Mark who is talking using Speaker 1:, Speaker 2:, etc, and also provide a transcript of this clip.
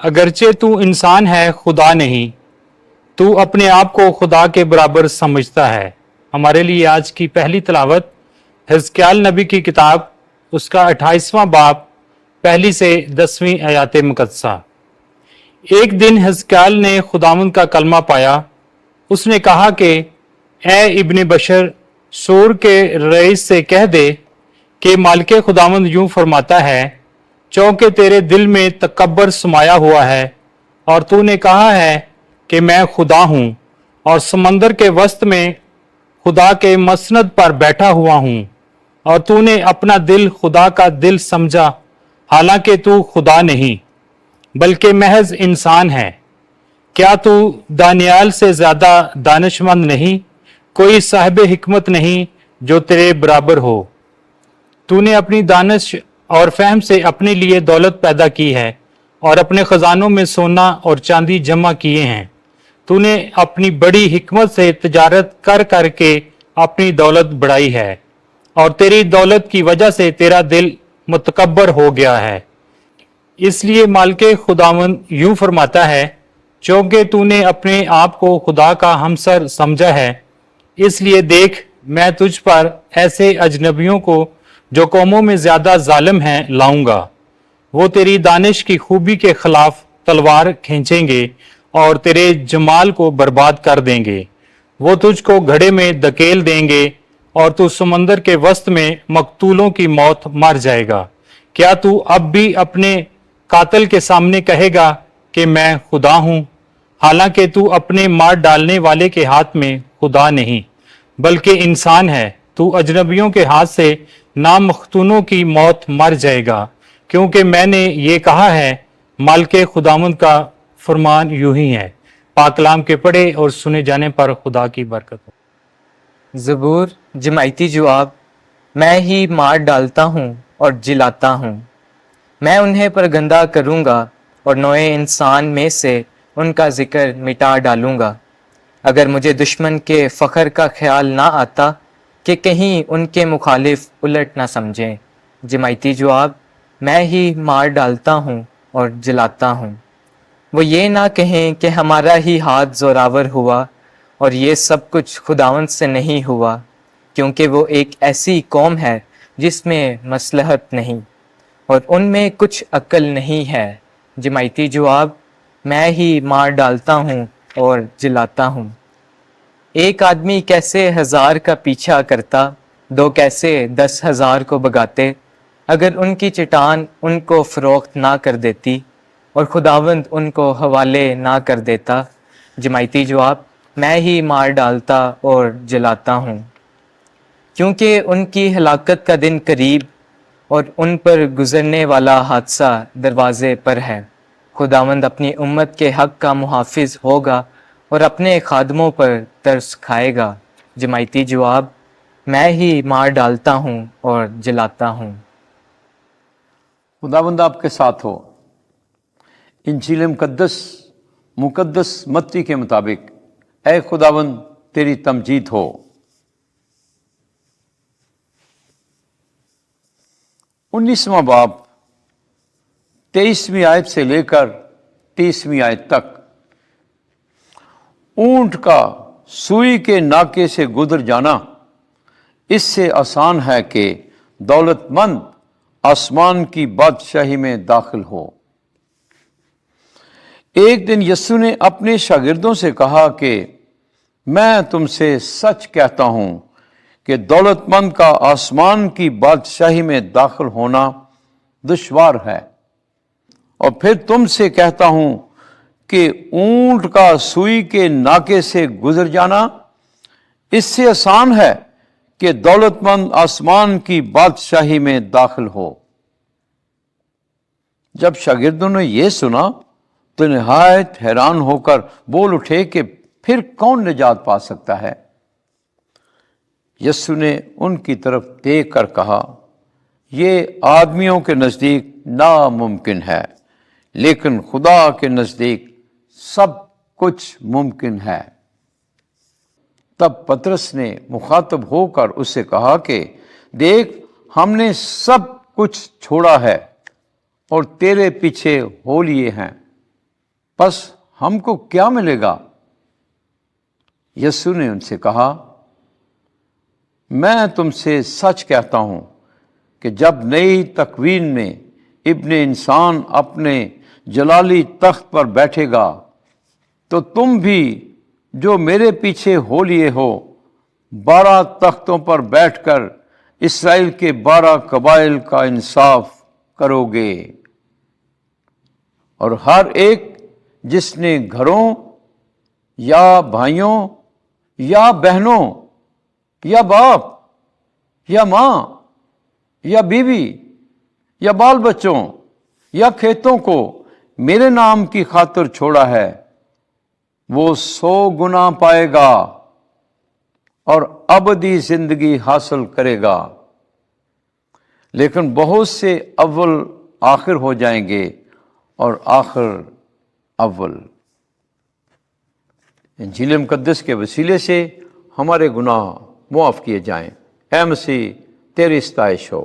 Speaker 1: اگرچہ تو انسان ہے خدا نہیں، تو اپنے آپ کو خدا کے برابر سمجھتا ہے۔ ہمارے لیے آج کی پہلی تلاوت حزقیال نبی کی کتاب، اس کا 28واں باب، پہلی سے 10ویں آیات مقدسہ۔ ایک دن حزقیال نے خداوند کا کلمہ پایا۔ اس نے کہا کہ اے ابن بشر، سور کے رئیس سے کہہ دے کہ مالک خداوند یوں فرماتا ہے، چونکہ تیرے دل میں تکبر سمایا ہوا ہے اور تو نے کہا ہے کہ میں خدا ہوں اور سمندر کے وسط میں خدا کے مسند پر بیٹھا ہوا ہوں، اور تو نے اپنا دل خدا کا دل سمجھا، حالانکہ تو خدا نہیں بلکہ محض انسان ہے۔ کیا تو دانیال سے زیادہ دانش مند نہیں؟ کوئی صاحب حکمت نہیں جو تیرے برابر ہو۔ تو نے اپنی دانش اور فہم سے اپنے لیے دولت پیدا کی ہے اور اپنے خزانوں میں سونا اور چاندی جمع کیے ہیں۔ تو نے اپنی بڑی حکمت سے تجارت کر کر کے اپنی دولت بڑھائی ہے، اور تیری دولت کی وجہ سے تیرا دل متکبر ہو گیا ہے۔ اس لیے مالک خداوند یوں فرماتا ہے، چونکہ تو نے اپنے آپ کو خدا کا ہمسر سمجھا ہے، اس لیے دیکھ میں تجھ پر ایسے اجنبیوں کو جو قوموں میں زیادہ ظالم ہیں لاؤں گا۔ وہ تیری دانش کی خوبی کے خلاف تلوار کھینچیں گے اور تیرے جمال کو برباد کر دیں گے۔ وہ تجھ کو گھڑے میں دھکیل دیں گے اور تو سمندر کے وسط میں مقتولوں کی موت مر جائے گا۔ کیا تو اب بھی اپنے قاتل کے سامنے کہے گا کہ میں خدا ہوں، حالانکہ تو اپنے مار ڈالنے والے کے ہاتھ میں خدا نہیں بلکہ انسان ہے؟ تو اجنبیوں کے ہاتھ سے نامختونوں کی موت مر جائے گا، کیونکہ میں نے یہ کہا ہے۔ مالک خداوند کا فرمان یوں ہی ہے۔ پاک کلام کے پڑھے اور سنے جانے پر خدا کی برکت ہو۔
Speaker 2: زبور جماعتی جواب: میں ہی مار ڈالتا ہوں اور جلاتا ہوں، میں انہیں پرگندہ کروں گا اور نوع انسان میں سے ان کا ذکر مٹا ڈالوں گا۔ اگر مجھے دشمن کے فخر کا خیال نہ آتا کہ کہیں ان کے مخالف الٹ نہ سمجھیں۔ جماعتی جواب: میں ہی مار ڈالتا ہوں اور جلاتا ہوں۔ وہ یہ نہ کہیں کہ ہمارا ہی ہاتھ زوراور ہوا اور یہ سب کچھ خداوند سے نہیں ہوا، کیونکہ وہ ایک ایسی قوم ہے جس میں مصلحت نہیں اور ان میں کچھ عقل نہیں ہے۔ جماعتی جواب: میں ہی مار ڈالتا ہوں اور جلاتا ہوں۔ ایک آدمی کیسے 1000 کا پیچھا کرتا، 2 کیسے 10,000 کو بگاتے، اگر ان کی چٹان ان کو فروخت نہ کر دیتی اور خداوند ان کو حوالے نہ کر دیتا۔ جماعتی جواب: میں ہی مار ڈالتا اور جلاتا ہوں، کیونکہ ان کی ہلاکت کا دن قریب اور ان پر گزرنے والا حادثہ دروازے پر ہے۔ خداوند اپنی امت کے حق کا محافظ ہوگا اور اپنے خادموں پر ترس کھائے گا۔ جماعتی جواب: میں ہی مار ڈالتا ہوں اور جلاتا ہوں۔
Speaker 3: خداوند آپ کے ساتھ ہو۔ انجیل مقدس متی کے مطابق اے خداوند تیری تمجید ہو۔ انیسواں باب 23ویں آیت سے لے کر 30ویں آیت تک۔ اونٹ کا سوئی کے ناکے سے گزر جانا اس سے آسان ہے کہ دولت مند آسمان کی بادشاہی میں داخل ہو۔ ایک دن یسوع نے اپنے شاگردوں سے کہا کہ میں تم سے سچ کہتا ہوں کہ دولت مند کا آسمان کی بادشاہی میں داخل ہونا دشوار ہے، اور پھر تم سے کہتا ہوں کہ اونٹ کا سوئی کے ناکے سے گزر جانا اس سے آسان ہے کہ دولت مند آسمان کی بادشاہی میں داخل ہو۔ جب شاگردوں نے یہ سنا تو نہایت حیران ہو کر بول اٹھے کہ پھر کون نجات پا سکتا ہے؟ یسوع نے ان کی طرف دیکھ کر کہا، یہ آدمیوں کے نزدیک ناممکن ہے، لیکن خدا کے نزدیک سب کچھ ممکن ہے۔ تب پطرس نے مخاطب ہو کر اس سے کہا کہ دیکھ، ہم نے سب کچھ چھوڑا ہے اور تیرے پیچھے ہو لیے ہیں، پس ہم کو کیا ملے گا؟ یسوع نے ان سے کہا، میں تم سے سچ کہتا ہوں کہ جب نئی تکوین میں ابن انسان اپنے جلالی تخت پر بیٹھے گا تو تم بھی جو میرے پیچھے ہو لیے ہو 12 تختوں پر بیٹھ کر اسرائیل کے 12 قبائل کا انصاف کرو گے، اور ہر ایک جس نے گھروں یا بھائیوں یا بہنوں یا باپ یا ماں یا بیوی یا بال بچوں یا کھیتوں کو میرے نام کی خاطر چھوڑا ہے، وہ 100 گنا پائے گا اور ابدی زندگی حاصل کرے گا۔ لیکن بہت سے اول آخر ہو جائیں گے اور آخر اول۔ انجیل مقدس کے وسیلے سے ہمارے گناہ معاف کیے جائیں۔ اے مسیح، تیری ستائش ہو۔